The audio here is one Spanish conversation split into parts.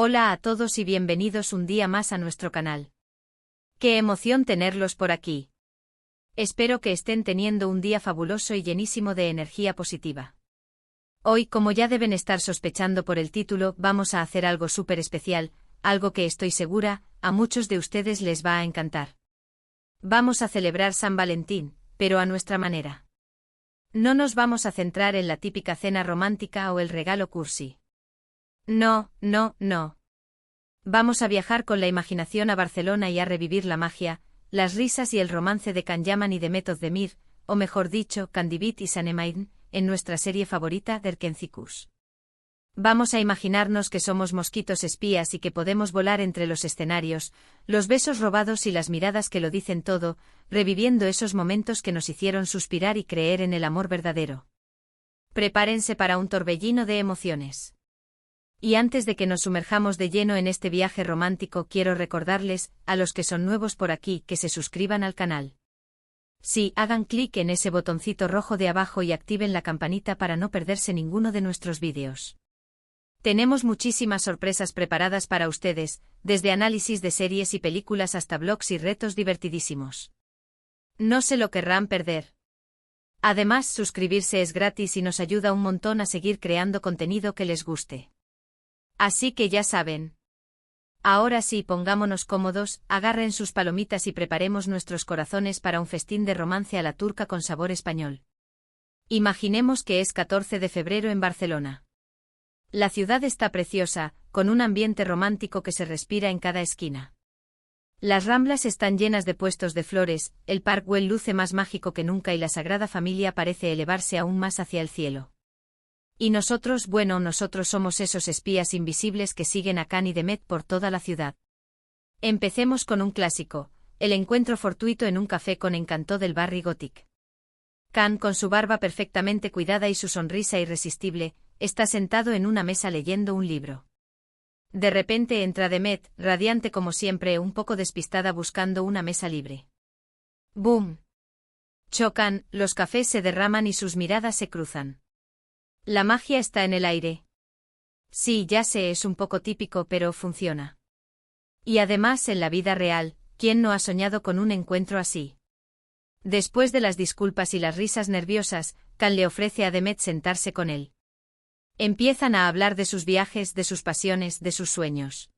Hola a todos y bienvenidos un día más a nuestro canal. ¡Qué emoción tenerlos por aquí! Espero que estén teniendo un día fabuloso y llenísimo de energía positiva. Hoy, como ya deben estar sospechando por el título, vamos a hacer algo súper especial, algo que estoy segura, a muchos de ustedes les va a encantar. Vamos a celebrar San Valentín, pero a nuestra manera. No nos vamos a centrar en la típica cena romántica o el regalo cursi. No. Vamos a viajar con la imaginación a Barcelona y a revivir la magia, las risas y el romance de Can Yaman y de Demet Özdemir, o mejor dicho, Can David y Sanem, en nuestra serie favorita Derkencicus. Vamos a imaginarnos que somos mosquitos espías y que podemos volar entre los escenarios, los besos robados y las miradas que lo dicen todo, reviviendo esos momentos que nos hicieron suspirar y creer en el amor verdadero. Prepárense para un torbellino de emociones. Y antes de que nos sumerjamos de lleno en este viaje romántico, quiero recordarles, a los que son nuevos por aquí, que se suscriban al canal. Sí, hagan clic en ese botoncito rojo de abajo y activen la campanita para no perderse ninguno de nuestros vídeos. Tenemos muchísimas sorpresas preparadas para ustedes, desde análisis de series y películas hasta vlogs y retos divertidísimos. No se lo querrán perder. Además, suscribirse es gratis y nos ayuda un montón a seguir creando contenido que les guste. Así que ya saben. Ahora sí, pongámonos cómodos, agarren sus palomitas y preparemos nuestros corazones para un festín de romance a la turca con sabor español. Imaginemos que es 14 de febrero en Barcelona. La ciudad está preciosa, con un ambiente romántico que se respira en cada esquina. Las Ramblas están llenas de puestos de flores, el Parc Güell luce más mágico que nunca y la Sagrada Familia parece elevarse aún más hacia el cielo. Y nosotros, nosotros somos esos espías invisibles que siguen a Can y Demet por toda la ciudad. Empecemos con un clásico, el encuentro fortuito en un café con Encanto del Barri Gothic. Can, con su barba perfectamente cuidada y su sonrisa irresistible, está sentado en una mesa leyendo un libro. De repente entra Demet, radiante como siempre, un poco despistada buscando una mesa libre. ¡Boom! Chocan, los cafés se derraman y sus miradas se cruzan. La magia está en el aire. Sí, ya sé, es un poco típico, pero funciona. Y además, en la vida real, ¿quién no ha soñado con un encuentro así? Después de las disculpas y las risas nerviosas, Can le ofrece a Demet sentarse con él. Empiezan a hablar de sus viajes, de sus pasiones, de sus sueños.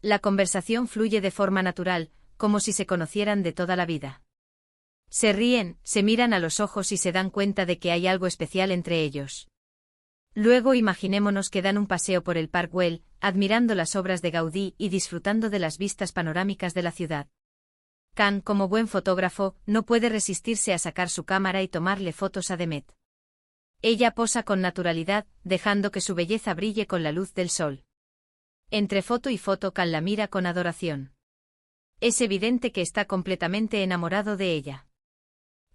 La conversación fluye de forma natural, como si se conocieran de toda la vida. Se ríen, se miran a los ojos y se dan cuenta de que hay algo especial entre ellos. Luego imaginémonos que dan un paseo por el Parc Güell, admirando las obras de Gaudí y disfrutando de las vistas panorámicas de la ciudad. Can, como buen fotógrafo, no puede resistirse a sacar su cámara y tomarle fotos a Demet. Ella posa con naturalidad, dejando que su belleza brille con la luz del sol. Entre foto y foto, Can la mira con adoración. Es evidente que está completamente enamorado de ella.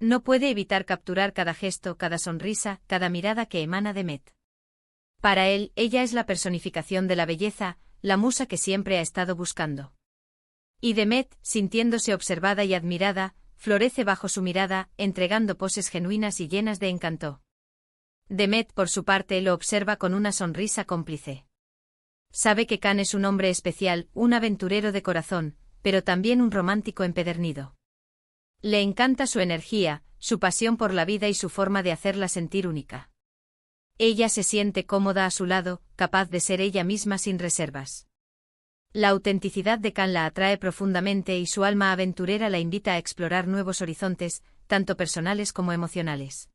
No puede evitar capturar cada gesto, cada sonrisa, cada mirada que emana Demet. Para él, ella es la personificación de la belleza, la musa que siempre ha estado buscando. Y Demet, sintiéndose observada y admirada, florece bajo su mirada, entregando poses genuinas y llenas de encanto. Demet, por su parte, lo observa con una sonrisa cómplice. Sabe que Can es un hombre especial, un aventurero de corazón, pero también un romántico empedernido. Le encanta su energía, su pasión por la vida y su forma de hacerla sentir única. Ella se siente cómoda a su lado, capaz de ser ella misma sin reservas. La autenticidad de Can la atrae profundamente y su alma aventurera la invita a explorar nuevos horizontes, tanto personales como emocionales.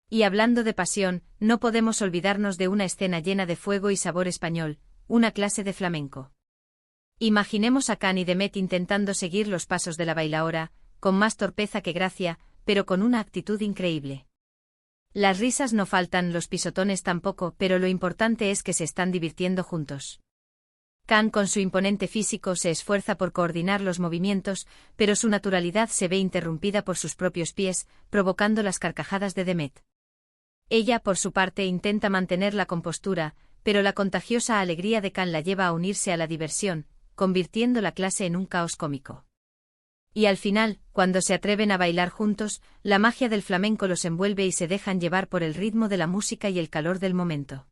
Y hablando de pasión, no podemos olvidarnos de una escena llena de fuego y sabor español, una clase de flamenco. Imaginemos a Can y Demet intentando seguir los pasos de la bailaora, con más torpeza que gracia, pero con una actitud increíble. Las risas no faltan, los pisotones tampoco, pero lo importante es que se están divirtiendo juntos. Can, con su imponente físico, se esfuerza por coordinar los movimientos, pero su naturalidad se ve interrumpida por sus propios pies, provocando las carcajadas de Demet. Ella, por su parte, intenta mantener la compostura, pero la contagiosa alegría de Can la lleva a unirse a la diversión, convirtiendo la clase en un caos cómico. Y al final, cuando se atreven a bailar juntos, la magia del flamenco los envuelve y se dejan llevar por el ritmo de la música y el calor del momento.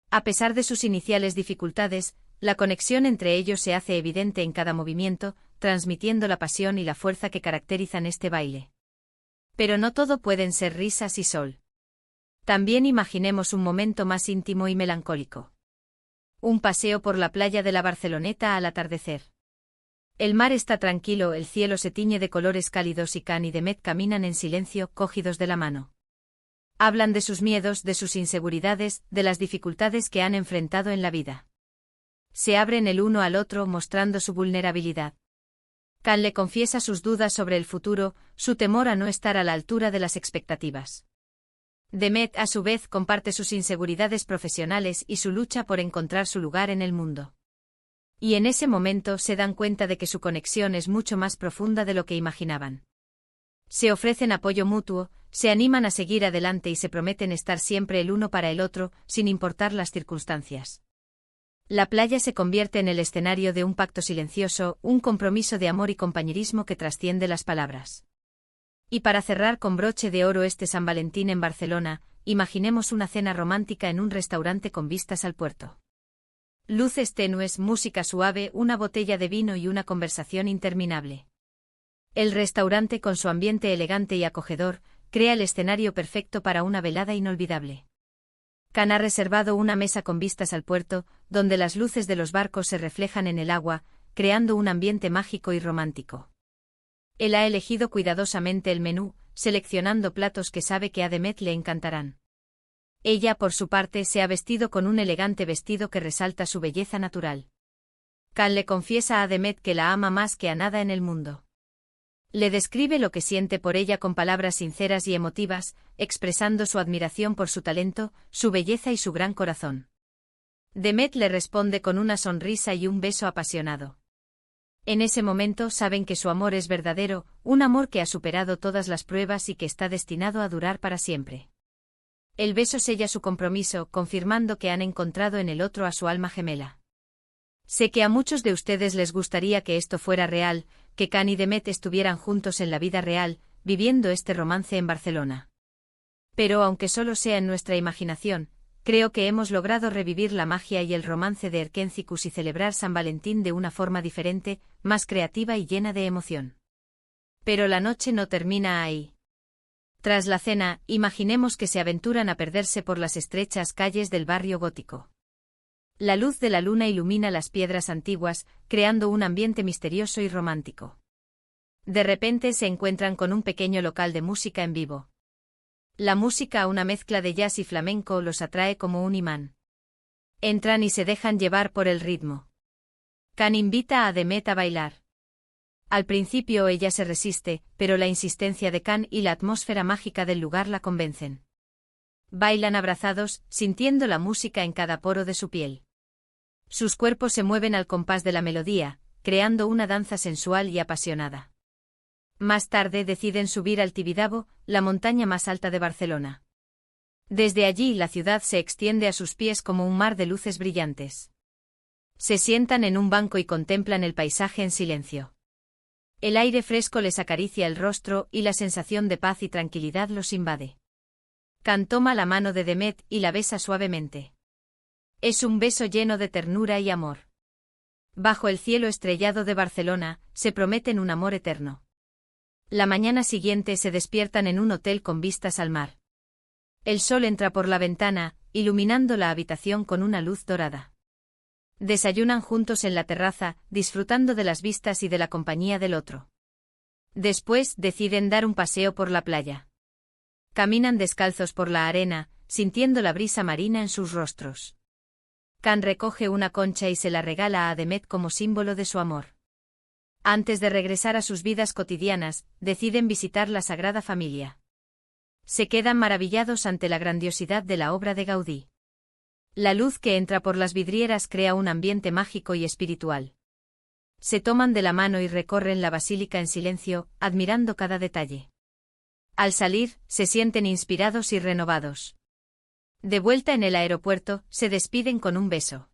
A pesar de sus iniciales dificultades, la conexión entre ellos se hace evidente en cada movimiento, transmitiendo la pasión y la fuerza que caracterizan este baile. Pero no todo pueden ser risas y sol. También imaginemos un momento más íntimo y melancólico. Un paseo por la playa de la Barceloneta al atardecer. El mar está tranquilo, el cielo se tiñe de colores cálidos y Can y Demet caminan en silencio, cogidos de la mano. Hablan de sus miedos, de sus inseguridades, de las dificultades que han enfrentado en la vida. Se abren el uno al otro mostrando su vulnerabilidad. Can le confiesa sus dudas sobre el futuro, su temor a no estar a la altura de las expectativas. Demet, a su vez, comparte sus inseguridades profesionales y su lucha por encontrar su lugar en el mundo. Y en ese momento se dan cuenta de que su conexión es mucho más profunda de lo que imaginaban. Se ofrecen apoyo mutuo, se animan a seguir adelante y se prometen estar siempre el uno para el otro, sin importar las circunstancias. La playa se convierte en el escenario de un pacto silencioso, un compromiso de amor y compañerismo que trasciende las palabras. Y para cerrar con broche de oro este San Valentín en Barcelona, imaginemos una cena romántica en un restaurante con vistas al puerto. Luces tenues, música suave, una botella de vino y una conversación interminable. El restaurante, con su ambiente elegante y acogedor, crea el escenario perfecto para una velada inolvidable. Can ha reservado una mesa con vistas al puerto, donde las luces de los barcos se reflejan en el agua, creando un ambiente mágico y romántico. Él ha elegido cuidadosamente el menú, seleccionando platos que sabe que a Demet le encantarán. Ella, por su parte, se ha vestido con un elegante vestido que resalta su belleza natural. Can le confiesa a Demet que la ama más que a nada en el mundo. Le describe lo que siente por ella con palabras sinceras y emotivas, expresando su admiración por su talento, su belleza y su gran corazón. Demet le responde con una sonrisa y un beso apasionado. En ese momento saben que su amor es verdadero, un amor que ha superado todas las pruebas y que está destinado a durar para siempre. El beso sella su compromiso, confirmando que han encontrado en el otro a su alma gemela. Sé que a muchos de ustedes les gustaría que esto fuera real, que Can y Demet estuvieran juntos en la vida real, viviendo este romance en Barcelona. Pero aunque solo sea en nuestra imaginación, creo que hemos logrado revivir la magia y el romance de Erkenzicus y celebrar San Valentín de una forma diferente, más creativa y llena de emoción. Pero la noche no termina ahí. Tras la cena, imaginemos que se aventuran a perderse por las estrechas calles del barrio gótico. La luz de la luna ilumina las piedras antiguas, creando un ambiente misterioso y romántico. De repente se encuentran con un pequeño local de música en vivo. La música, una mezcla de jazz y flamenco, los atrae como un imán. Entran y se dejan llevar por el ritmo. Can invita a Demet a bailar. Al principio ella se resiste, pero la insistencia de Can y la atmósfera mágica del lugar la convencen. Bailan abrazados, sintiendo la música en cada poro de su piel. Sus cuerpos se mueven al compás de la melodía, creando una danza sensual y apasionada. Más tarde deciden subir al Tibidabo, la montaña más alta de Barcelona. Desde allí la ciudad se extiende a sus pies como un mar de luces brillantes. Se sientan en un banco y contemplan el paisaje en silencio. El aire fresco les acaricia el rostro y la sensación de paz y tranquilidad los invade. Can toma la mano de Demet y la besa suavemente. Es un beso lleno de ternura y amor. Bajo el cielo estrellado de Barcelona, se prometen un amor eterno. La mañana siguiente se despiertan en un hotel con vistas al mar. El sol entra por la ventana, iluminando la habitación con una luz dorada. Desayunan juntos en la terraza, disfrutando de las vistas y de la compañía del otro. Después deciden dar un paseo por la playa. Caminan descalzos por la arena, sintiendo la brisa marina en sus rostros. Can recoge una concha y se la regala a Demet como símbolo de su amor. Antes de regresar a sus vidas cotidianas, deciden visitar la Sagrada Familia. Se quedan maravillados ante la grandiosidad de la obra de Gaudí. La luz que entra por las vidrieras crea un ambiente mágico y espiritual. Se toman de la mano y recorren la basílica en silencio, admirando cada detalle. Al salir, se sienten inspirados y renovados. De vuelta en el aeropuerto, se despiden con un beso.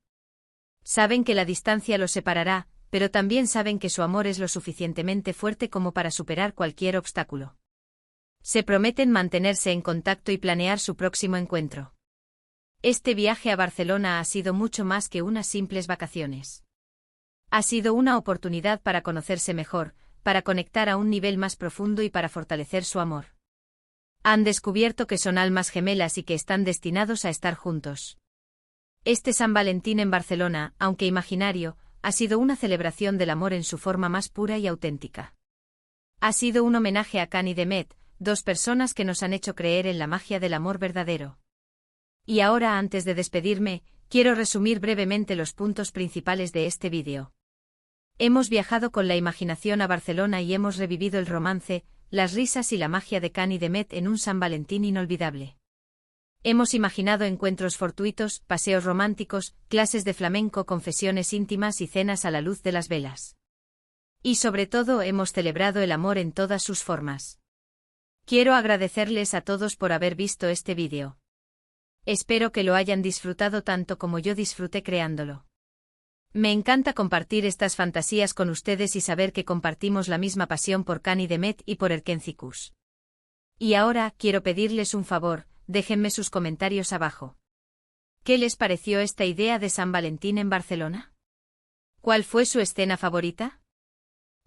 Saben que la distancia los separará, pero también saben que su amor es lo suficientemente fuerte como para superar cualquier obstáculo. Se prometen mantenerse en contacto y planear su próximo encuentro. Este viaje a Barcelona ha sido mucho más que unas simples vacaciones. Ha sido una oportunidad para conocerse mejor, para conectar a un nivel más profundo y para fortalecer su amor. Han descubierto que son almas gemelas y que están destinados a estar juntos. Este San Valentín en Barcelona, aunque imaginario, ha sido una celebración del amor en su forma más pura y auténtica. Ha sido un homenaje a Can y Demet, dos personas que nos han hecho creer en la magia del amor verdadero. Y ahora, antes de despedirme, quiero resumir brevemente los puntos principales de este vídeo. Hemos viajado con la imaginación a Barcelona y hemos revivido el romance, las risas y la magia de Can y Demet en un San Valentín inolvidable. Hemos imaginado encuentros fortuitos, paseos románticos, clases de flamenco, confesiones íntimas y cenas a la luz de las velas. Y sobre todo hemos celebrado el amor en todas sus formas. Quiero agradecerles a todos por haber visto este vídeo. Espero que lo hayan disfrutado tanto como yo disfruté creándolo. Me encanta compartir estas fantasías con ustedes y saber que compartimos la misma pasión por Can y Demet y por Erkencikus. Y ahora quiero pedirles un favor, déjenme sus comentarios abajo. ¿Qué les pareció esta idea de San Valentín en Barcelona? ¿Cuál fue su escena favorita?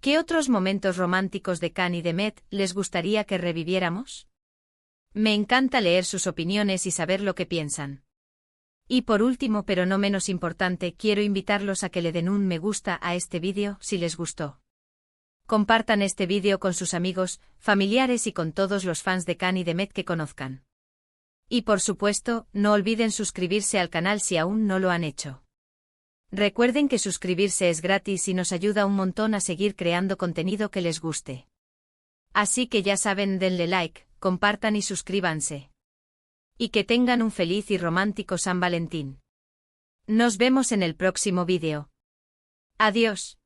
¿Qué otros momentos románticos de Can y Demet les gustaría que reviviéramos? Me encanta leer sus opiniones y saber lo que piensan. Y por último, pero no menos importante, quiero invitarlos a que le den un me gusta a este vídeo si les gustó. Compartan este vídeo con sus amigos, familiares y con todos los fans de Can y Demet que conozcan. Y por supuesto, no olviden suscribirse al canal si aún no lo han hecho. Recuerden que suscribirse es gratis y nos ayuda un montón a seguir creando contenido que les guste. Así que ya saben, denle like, compartan y suscríbanse. Y que tengan un feliz y romántico San Valentín. Nos vemos en el próximo vídeo. Adiós.